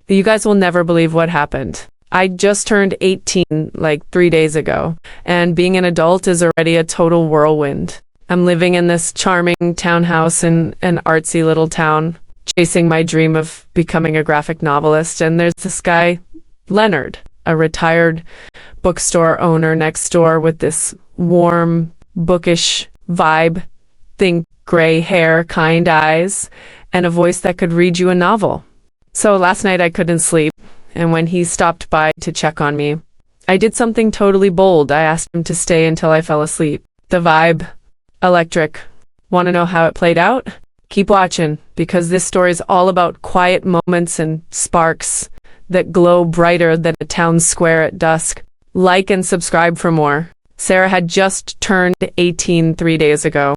You guys will never believe what happened. I just turned 18 like 3 days ago, and being an adult is already a total whirlwind. I'm living in this charming townhouse in an artsy little town, chasing my dream of becoming a graphic novelist, and there's this guy, Leonard, a retired bookstore owner next door with this warm, bookish vibe. Think gray hair, kind eyes, and a voice that could read you a novel. So last night I couldn't sleep, and when he stopped by to check on me, I did something totally bold. I asked him to stay until I fell asleep. The vibe, electric. Want to know how it played out? Keep watching, because this story is all about quiet moments and sparks that glow brighter than a town square at dusk. Like and subscribe for more. Sarah had just turned 18 3 days ago,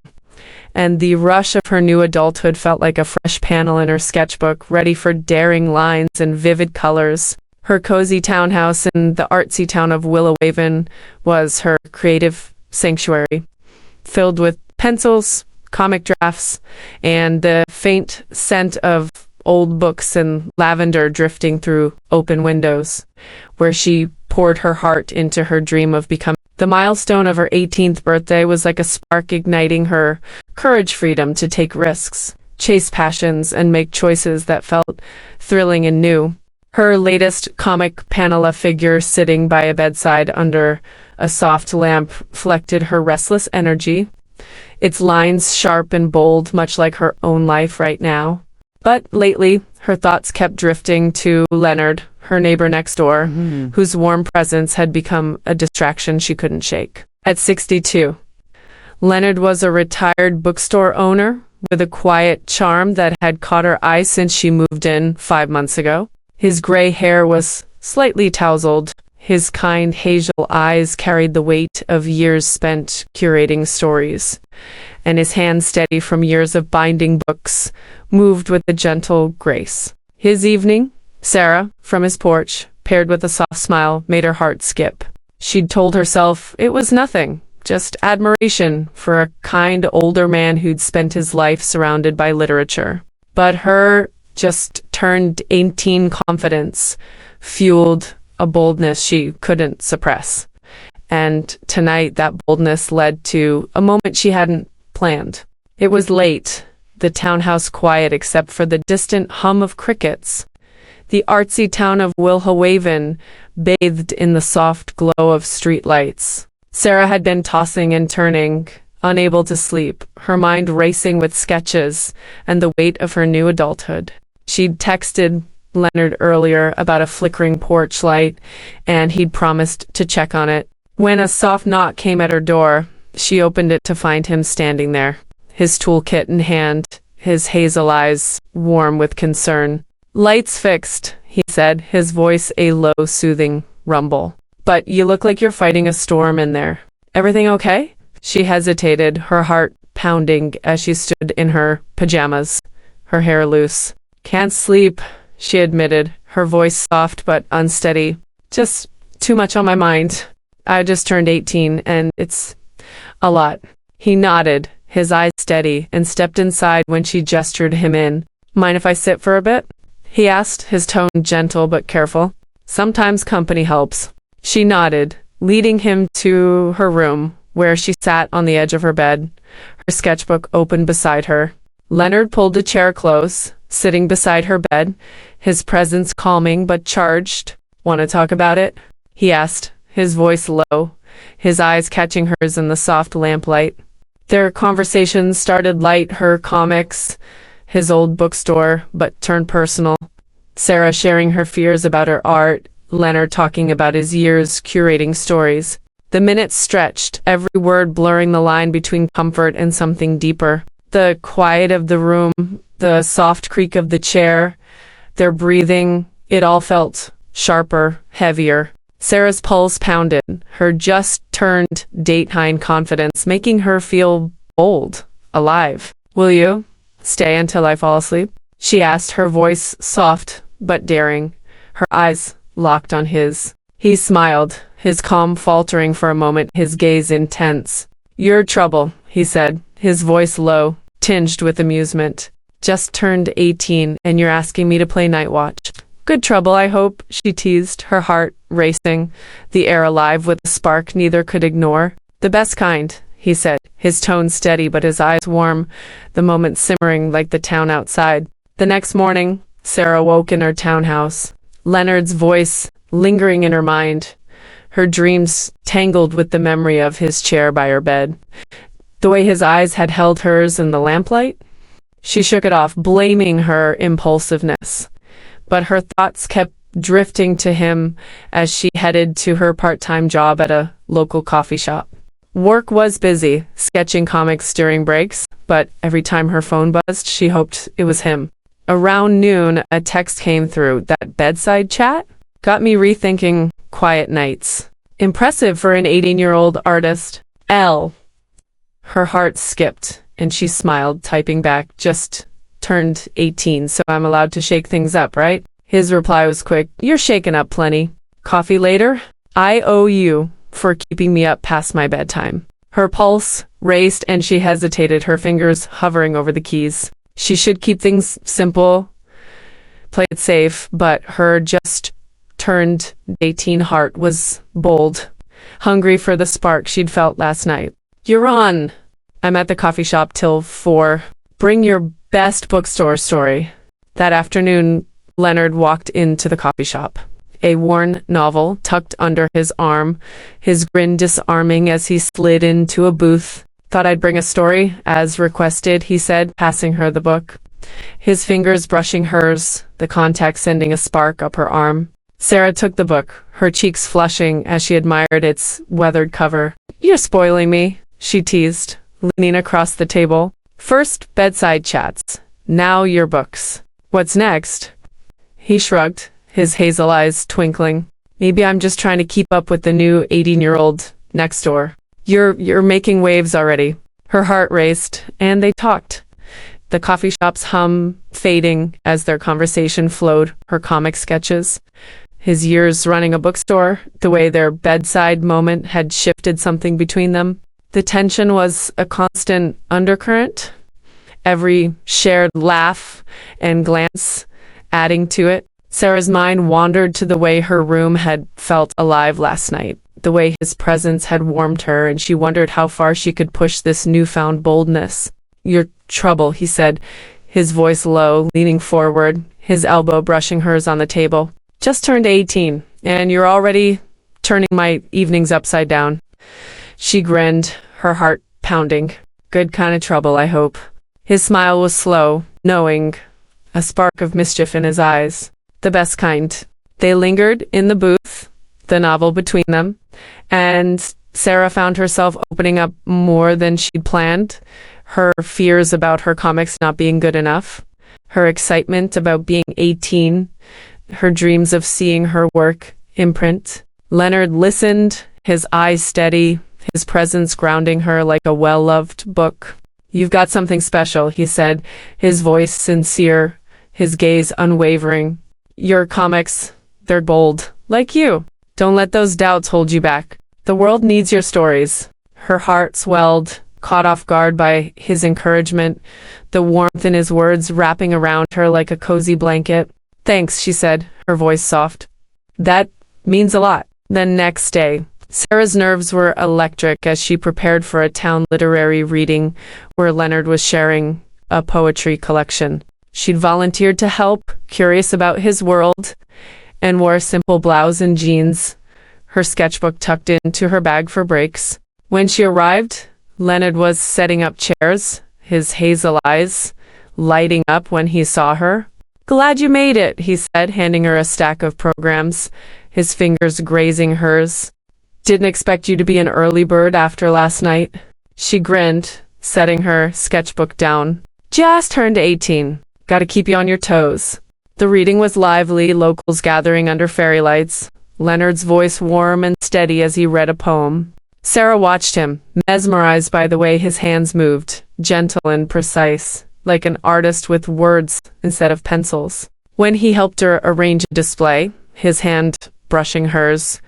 and the rush of her new adulthood felt like a fresh panel in her sketchbook, ready for daring lines and vivid colors. Her cozy townhouse in the artsy town of Willowhaven was her creative sanctuary, filled with pencils, comic drafts, and the faint scent of old books and lavender drifting through open windows, where she poured her heart into her dream of becoming. The milestone of her 18th birthday was like a spark igniting her courage, freedom to take risks, chase passions, and make choices that felt thrilling and new. Her latest comic panel figure sitting by a bedside under a soft lamp reflected her restless energy, its lines sharp and bold, much like her own life right now. But lately, her thoughts kept drifting to Leonard, her neighbor next door, whose warm presence had become a distraction she couldn't shake. At 62, Leonard was a retired bookstore owner with a quiet charm that had caught her eye since she moved in 5 months ago. His gray hair was slightly tousled. His kind hazel eyes carried the weight of years spent curating stories, and his hands, steady from years of binding books, moved with a gentle grace. His evening, Sarah, from his porch, paired with a soft smile, made her heart skip. She'd told herself it was nothing, just admiration for a kind older man who'd spent his life surrounded by literature. But her just turned 18 confidence fueled a boldness she couldn't suppress. And tonight that boldness led to a moment she hadn't planned. It was late, the townhouse quiet except for the distant hum of crickets. The artsy town of Willowhaven bathed in the soft glow of streetlights. Sarah had been tossing and turning, unable to sleep, her mind racing with sketches and the weight of her new adulthood. She'd texted Leonard earlier about a flickering porch light, and he'd promised to check on it. When a soft knock came at her door, she opened it to find him standing there, his toolkit in hand, his hazel eyes warm with concern. "Lights fixed," he said, his voice a low, soothing rumble. "But you look like you're fighting a storm in there. Everything okay?" She hesitated, her heart pounding as she stood in her pajamas, her hair loose. "Can't sleep," she admitted, her voice soft but unsteady. "Just too much on my mind. I just turned 18, and it's a lot." He nodded, his eyes steady, and stepped inside when she gestured him in. "Mind if I sit for a bit?" he asked, his tone gentle but careful. "Sometimes company helps." She nodded, leading him to her room, where she sat on the edge of her bed, her sketchbook open beside her. Leonard pulled a chair close, sitting beside her bed, his presence calming but charged. "Want to talk about it?" he asked, his voice low, his eyes catching hers in the soft lamplight. Their conversation started light, her comics, his old bookstore, but turned personal. Sarah sharing her fears about her art, Leonard talking about his years curating stories. The minutes stretched, every word blurring the line between comfort and something deeper. The quiet of the room, the soft creak of the chair, their breathing, it all felt sharper, heavier. Sarah's pulse pounded, her just-turned date-high confidence making her feel bold, alive. "Will you stay until I fall asleep?" she asked, her voice soft but daring, her eyes locked on his. He smiled, his calm faltering for a moment, his gaze intense. "You're trouble," he said, his voice low, tinged with amusement. "Just turned 18, and you're asking me to play night watch. Good trouble, I hope, she teased, her heart racing, the air alive with a spark neither could ignore. The best kind, he said, his tone steady but his eyes warm, the moment simmering like the town outside. The next morning, Sarah woke in her townhouse, Leonard's voice lingering in her mind, her dreams tangled with the memory of his chair by her bed. The way his eyes had held hers in the lamplight? She shook it off, blaming her impulsiveness. But her thoughts kept drifting to him as she headed to her part-time job at a local coffee shop. Work was busy, sketching comics during breaks, but every time her phone buzzed, she hoped it was him. Around noon, a text came through. That bedside chat got me rethinking quiet nights. Impressive for an 18-year-old artist. L. Her heart skipped, and she smiled, typing back, just turned 18, so I'm allowed to shake things up, right? His reply was quick. You're shaken up plenty. Coffee later? I owe you for keeping me up past my bedtime. Her pulse raced and she hesitated, her fingers hovering over the keys. She should keep things simple, play it safe, but her just turned 18 heart was bold, hungry for the spark she'd felt last night. You're on. I'm at the coffee shop till 4. Bring your best bookstore story. That afternoon, Leonard walked into the coffee shop, a worn novel tucked under his arm, his grin disarming as he slid into a booth. Thought I'd bring a story, as requested, he said, passing her the book. His fingers brushing hers, the contact sending a spark up her arm. Sarah took the book, her cheeks flushing as she admired its weathered cover. You're spoiling me, she teased, leaning across the table. First, bedside chats. Now your books. What's next? He shrugged, his hazel eyes twinkling. Maybe I'm just trying to keep up with the new 18-year-old next door. You're making waves already. Her heart raced, and they talked. The coffee shop's hum fading as their conversation flowed, her comic sketches. His years running a bookstore, the way their bedside moment had shifted something between them. The tension was a constant undercurrent, every shared laugh and glance adding to it. Sarah's mind wandered to the way her room had felt alive last night, the way his presence had warmed her, and she wondered how far she could push this newfound boldness. Your trouble, he said, his voice low, leaning forward, his elbow brushing hers on the table. Just turned 18, and you're already turning my evenings upside down. She grinned, her heart pounding. Good kind of trouble, I hope. His smile was slow, knowing, a spark of mischief in his eyes. The best kind. They lingered in the booth, the novel between them, and Sarah found herself opening up more than she'd planned. Her fears about her comics not being good enough, her excitement about being 18, her dreams of seeing her work imprint. Leonard listened, his eyes steady, his presence grounding her like a well-loved book. You've got something special, he said, his voice sincere, his gaze unwavering. Your comics, they're bold, like you. Don't let those doubts hold you back. The world needs your stories. Her heart swelled, caught off guard by his encouragement, the warmth in his words wrapping around her like a cozy blanket. Thanks, she said, her voice soft. That means a lot. The next day, Sarah's nerves were electric as she prepared for a town literary reading where Leonard was sharing a poetry collection. She'd volunteered to help, curious about his world, and wore a simple blouse and jeans, her sketchbook tucked into her bag for breaks. When she arrived, Leonard was setting up chairs, his hazel eyes lighting up when he saw her. Glad you made it, he said, handing her a stack of programs, his fingers grazing hers. Didn't expect you to be an early bird after last night. She grinned, setting her sketchbook down. Just turned 18. Gotta keep you on your toes. The reading was lively, locals gathering under fairy lights, Leonard's voice warm and steady as he read a poem. Sarah watched him, mesmerized by the way his hands moved, gentle and precise, like an artist with words instead of pencils. When he helped her arrange a display, his hand brushing hers,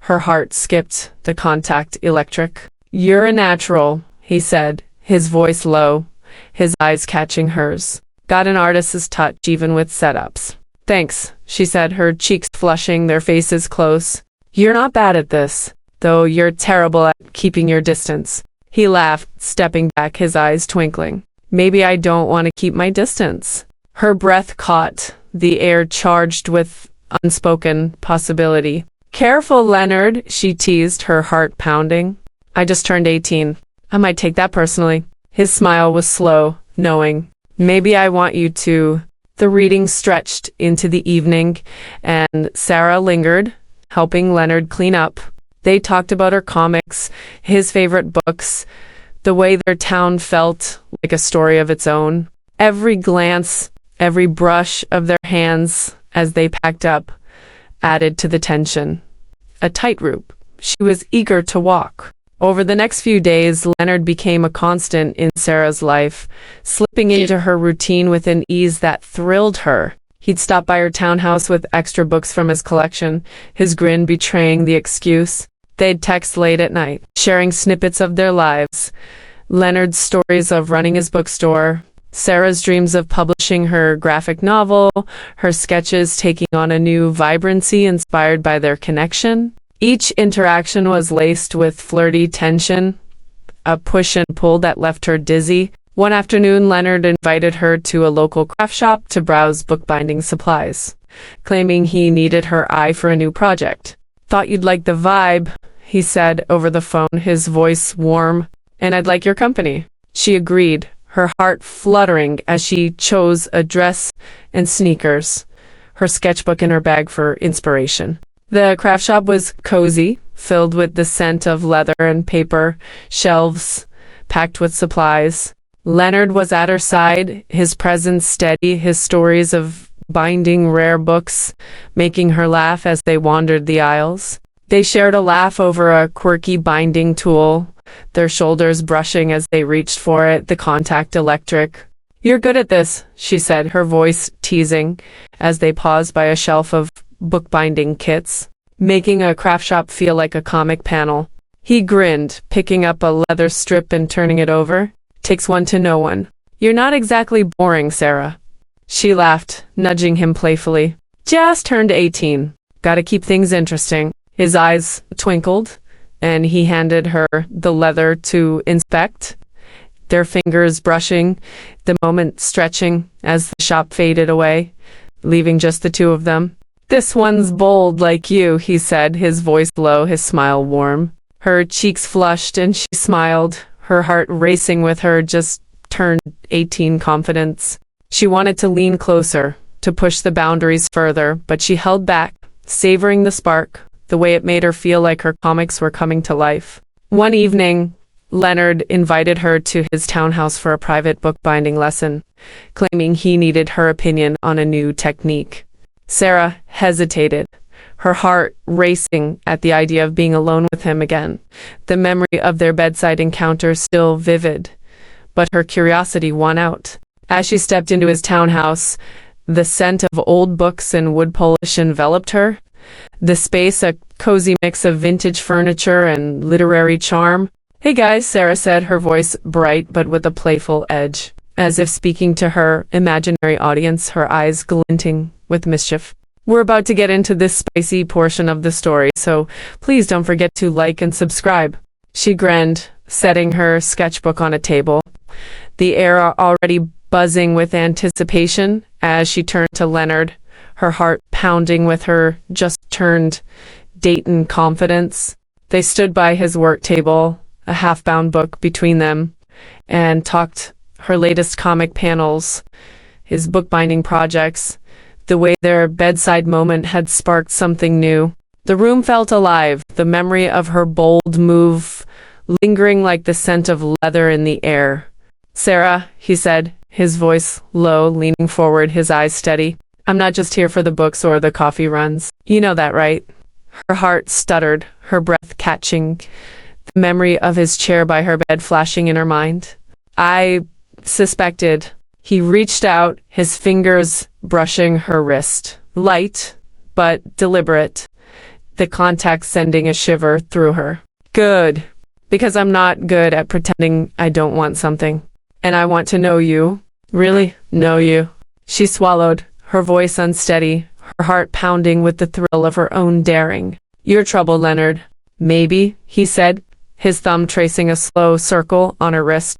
her heart skipped, the contact electric. You're a natural, he said, his voice low, his eyes catching hers. Got an artist's touch even with setups. Thanks, she said, her cheeks flushing, their faces close. You're not bad at this, though you're terrible at keeping your distance. He laughed, stepping back, his eyes twinkling. Maybe I don't want to keep my distance. Her breath caught, the air charged with unspoken possibility. Careful, Leonard, she teased, her heart pounding. I just turned 18. I might take that personally. His smile was slow, knowing. Maybe I want you to. The reading stretched into the evening, and Sarah lingered, helping Leonard clean up. They talked about her comics, his favorite books, the way their town felt like a story of its own. Every glance, every brush of their hands as they packed up added to the tension. A tightrope she was eager to walk. Over the next few days, Leonard became a constant in Sarah's life, slipping into her routine with an ease that thrilled her. He'd stop by her townhouse with extra books from his collection, his grin betraying the excuse. They'd text late at night, sharing snippets of their lives. Leonard's stories of running his bookstore, Sarah's dreams of publishing her graphic novel, her sketches taking on a new vibrancy inspired by their connection. Each interaction was laced with flirty tension, a push and pull that left her dizzy. One afternoon, Leonard invited her to a local craft shop to browse bookbinding supplies, claiming he needed her eye for a new project. Thought you'd like the vibe, he said over the phone, his voice warm, and I'd like your company. She agreed, her heart fluttering as she chose a dress and sneakers, her sketchbook in her bag for inspiration. The craft shop was cozy, filled with the scent of leather and paper, shelves packed with supplies. Leonard was at her side, his presence steady, his stories of binding rare books making her laugh as they wandered the aisles. They shared a laugh over a quirky binding tool, their shoulders brushing as they reached for it, the contact electric. You're good at this, she said, her voice teasing, as they paused by a shelf of bookbinding kits, making a craft shop feel like a comic panel. He grinned, picking up a leather strip and turning it over. Takes one to know one. You're not exactly boring, Sarah. She laughed, nudging him playfully. Just turned 18. Gotta keep things interesting. His eyes twinkled, and he handed her the leather to inspect, their fingers brushing, the moment stretching as the shop faded away, leaving just the two of them. This one's bold like you, he said, his voice low, his smile warm. Her cheeks flushed and she smiled, her heart racing with her just turned 18 confidence. She wanted to lean closer, to push the boundaries further, but she held back, savoring the spark, the way it made her feel like her comics were coming to life. One evening, Leonard invited her to his townhouse for a private bookbinding lesson, claiming he needed her opinion on a new technique. Sarah hesitated, her heart racing at the idea of being alone with him again, the memory of their bedside encounter still vivid. But her curiosity won out. As she stepped into his townhouse, the scent of old books and wood polish enveloped her. The space, a cozy mix of vintage furniture and literary charm. Hey guys, Sarah said, her voice bright but with a playful edge, as if speaking to her imaginary audience, her eyes glinting with mischief. We're about to get into this spicy portion of the story, so please don't forget to like and subscribe. She grinned, setting her sketchbook on a table, the air already buzzing with anticipation as she turned to Leonard, her heart pounding with her just-turned Dayton confidence. They stood by his work table, a half-bound book between them, and talked her latest comic panels, his bookbinding projects, the way their bedside moment had sparked something new. The room felt alive, the memory of her bold move lingering like the scent of leather in the air. Sarah, he said, his voice low, leaning forward, his eyes steady. I'm not just here for the books or the coffee runs. You know that, right? Her heart stuttered, her breath catching, the memory of his chair by her bed flashing in her mind. I suspected. He reached out, his fingers brushing her wrist. Light, but deliberate. The contact sending a shiver through her. Good. Because I'm not good at pretending I don't want something. And I want to know you. Really? Know you. She swallowed, her voice unsteady, her heart pounding with the thrill of her own daring. "Your trouble, Leonard." "Maybe," he said, his thumb tracing a slow circle on her wrist,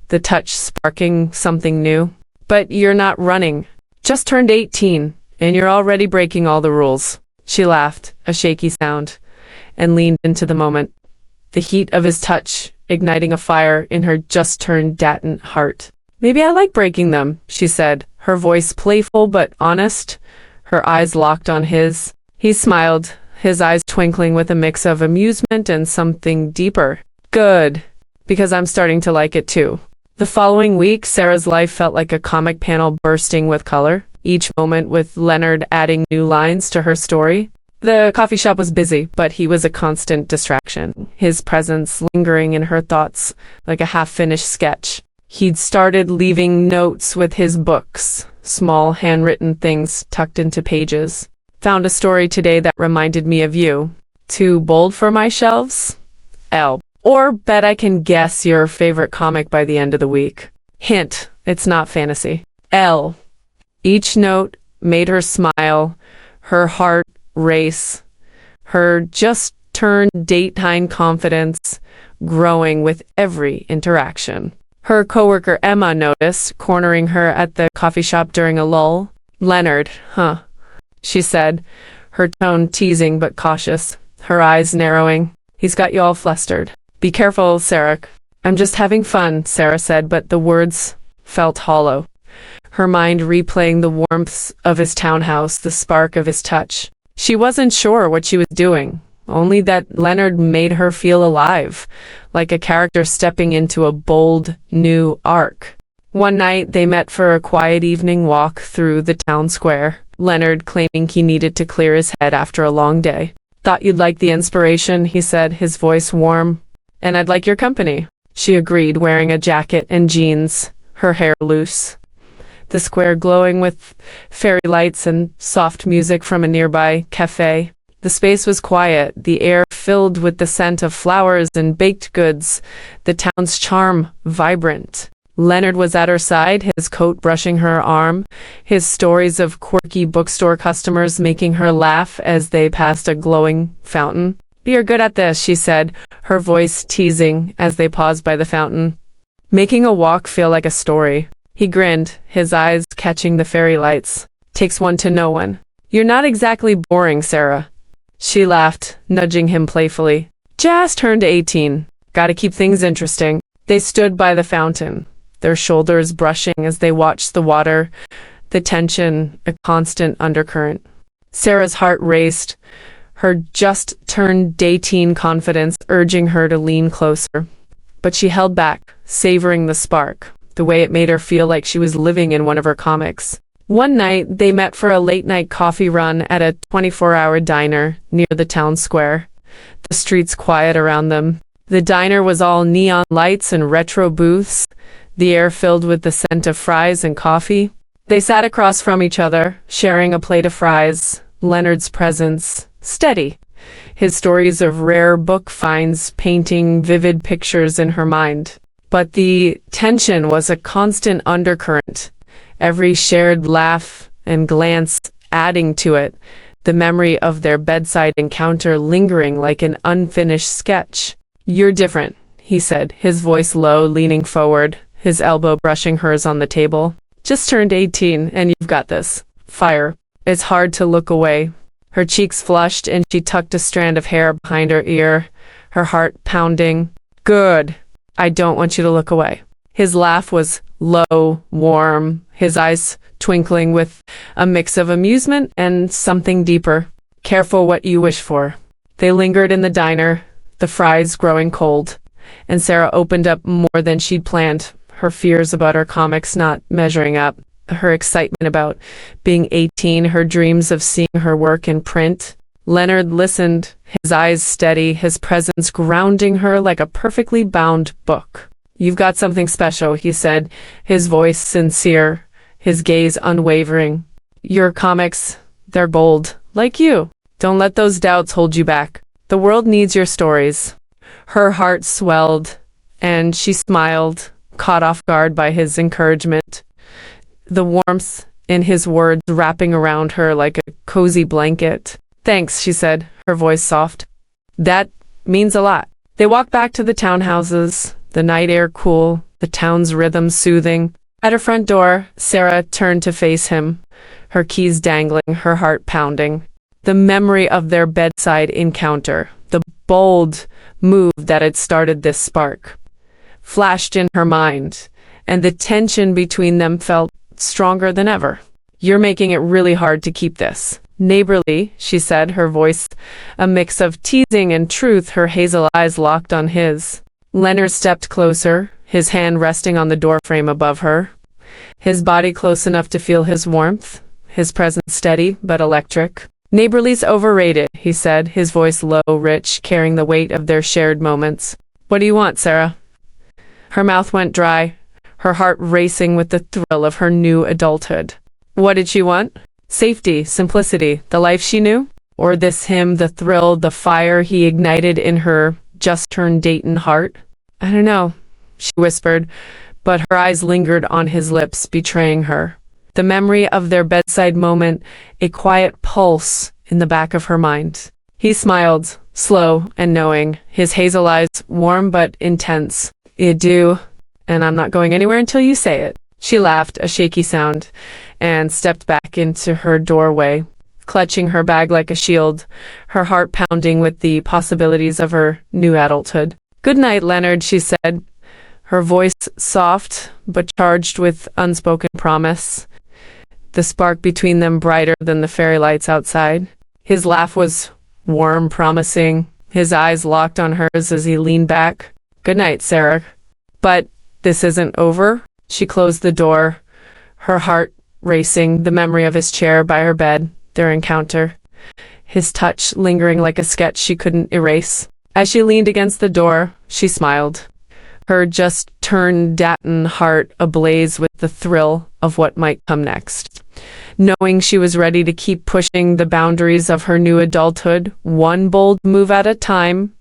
the touch sparking something new. "But you're not running. Just turned 18, and you're already breaking all the rules." She laughed, a shaky sound, and leaned into the moment, the heat of his touch igniting a fire in her just-turned datant heart. "Maybe I like breaking them," she said, her voice playful but honest, her eyes locked on his. He smiled, his eyes twinkling with a mix of amusement and something deeper. "Good, because I'm starting to like it too." The following week, Sarah's life felt like a comic panel bursting with color, each moment with Leonard adding new lines to her story. The coffee shop was busy, but he was a constant distraction, his presence lingering in her thoughts like a half-finished sketch. He'd started leaving notes with his books, small handwritten things tucked into pages. "Found a story today that reminded me of you. Too bold for my shelves? L. Or bet I can guess your favorite comic by the end of the week. Hint, it's not fantasy. L." Each note made her smile, her heart race, her just-turned daytime confidence growing with every interaction. Her coworker Emma noticed, cornering her at the coffee shop during a lull. "Leonard, huh?" she said, her tone teasing but cautious, her eyes narrowing. "He's got you all flustered." "Be careful, Sarah." "I'm just having fun," Sarah said, but the words felt hollow. Her mind replaying the warmth of his townhouse, the spark of his touch. She wasn't sure what she was doing, only that Leonard made her feel alive, like a character stepping into a bold, new arc. One night, they met for a quiet evening walk through the town square, Leonard claiming he needed to clear his head after a long day. "Thought you'd like the inspiration," he said, his voice warm. "And I'd like your company." She agreed, wearing a jacket and jeans, her hair loose, the square glowing with fairy lights and soft music from a nearby cafe. The space was quiet, the air filled with the scent of flowers and baked goods, the town's charm vibrant. Leonard was at her side, his coat brushing her arm, his stories of quirky bookstore customers making her laugh as they passed a glowing fountain. "You're good at this," she said, her voice teasing as they paused by the fountain, making a walk feel like a story. He grinned, his eyes catching the fairy lights. "Takes one to know one." "You're not exactly boring, Sarah." She laughed, nudging him playfully. "Just turned 18. Gotta keep things interesting." They stood by the fountain, their shoulders brushing as they watched the water, the tension a constant undercurrent. Sarah's heart raced, her just-turned 18 confidence urging her to lean closer. But she held back, savoring the spark, the way it made her feel like she was living in one of her comics. One night, they met for a late-night coffee run at a 24-hour diner near the town square, the streets quiet around them. The diner was all neon lights and retro booths, the air filled with the scent of fries and coffee. They sat across from each other, sharing a plate of fries, Leonard's presence steady, his stories of rare book finds painting vivid pictures in her mind. But the tension was a constant undercurrent, every shared laugh and glance adding to it, the memory of their bedside encounter lingering like an unfinished sketch. "You're different," he said, his voice low, leaning forward, his elbow brushing hers on the table. "Just turned 18, and you've got this fire." It's hard to look away. Her cheeks flushed, and she tucked a strand of hair behind her ear, her heart pounding. "Good. I don't want you to look away." His laugh was low, warm, his eyes twinkling with a mix of amusement and something deeper. "Careful what you wish for." They lingered in the diner, the fries growing cold, and Sarah opened up more than she'd planned, her fears about her comics not measuring up, her excitement about being 18, her dreams of seeing her work in print. Leonard listened, his eyes steady, his presence grounding her like a perfectly bound book. "You've got something special," he said, his voice sincere, his gaze unwavering. "Your comics, they're bold, like you. Don't let those doubts hold you back. The world needs your stories." Her heart swelled, and she smiled, caught off guard by his encouragement. The warmth in his words wrapping around her like a cozy blanket. "Thanks," she said, her voice soft. "That means a lot." They walked back to the townhouses, the night air cool, the town's rhythm soothing. At her front door, Sarah turned to face him, her keys dangling, her heart pounding. The memory of their bedside encounter, the bold move that had started this spark, flashed in her mind, and the tension between them felt stronger than ever. "You're making it really hard to keep this." "Neighborly," she said, her voice a mix of teasing and truth, her hazel eyes locked on his. Leonard stepped closer, his hand resting on the doorframe above her, his body close enough to feel his warmth, his presence steady but electric. "Neighborly's overrated," he said, his voice low, rich, carrying the weight of their shared moments. "What do you want, Sarah?" Her mouth went dry, her heart racing with the thrill of her new adulthood. What did she want? Safety, simplicity, the life she knew? Or this him, the thrill, the fire he ignited in her just-turned Dayton heart? "I don't know," she whispered, but her eyes lingered on his lips, betraying her. The memory of their bedside moment, a quiet pulse in the back of her mind. He smiled, slow and knowing, his hazel eyes warm but intense. "You do, and I'm not going anywhere until you say it." She laughed, a shaky sound, and stepped back into her doorway, clutching her bag like a shield, her heart pounding with the possibilities of her new adulthood. "Good night, Leonard," she said, her voice soft but charged with unspoken promise, the spark between them brighter than the fairy lights outside. His laugh was warm, promising, his eyes locked on hers as he leaned back. "Good night, Sarah." "But this isn't over." She closed the door, her heart racing, the memory of his chair by her bed, their encounter, his touch lingering like a sketch she couldn't erase. As she leaned against the door, she smiled, her just-turned Dayton heart ablaze with the thrill of what might come next. Knowing she was ready to keep pushing the boundaries of her new adulthood, one bold move at a time,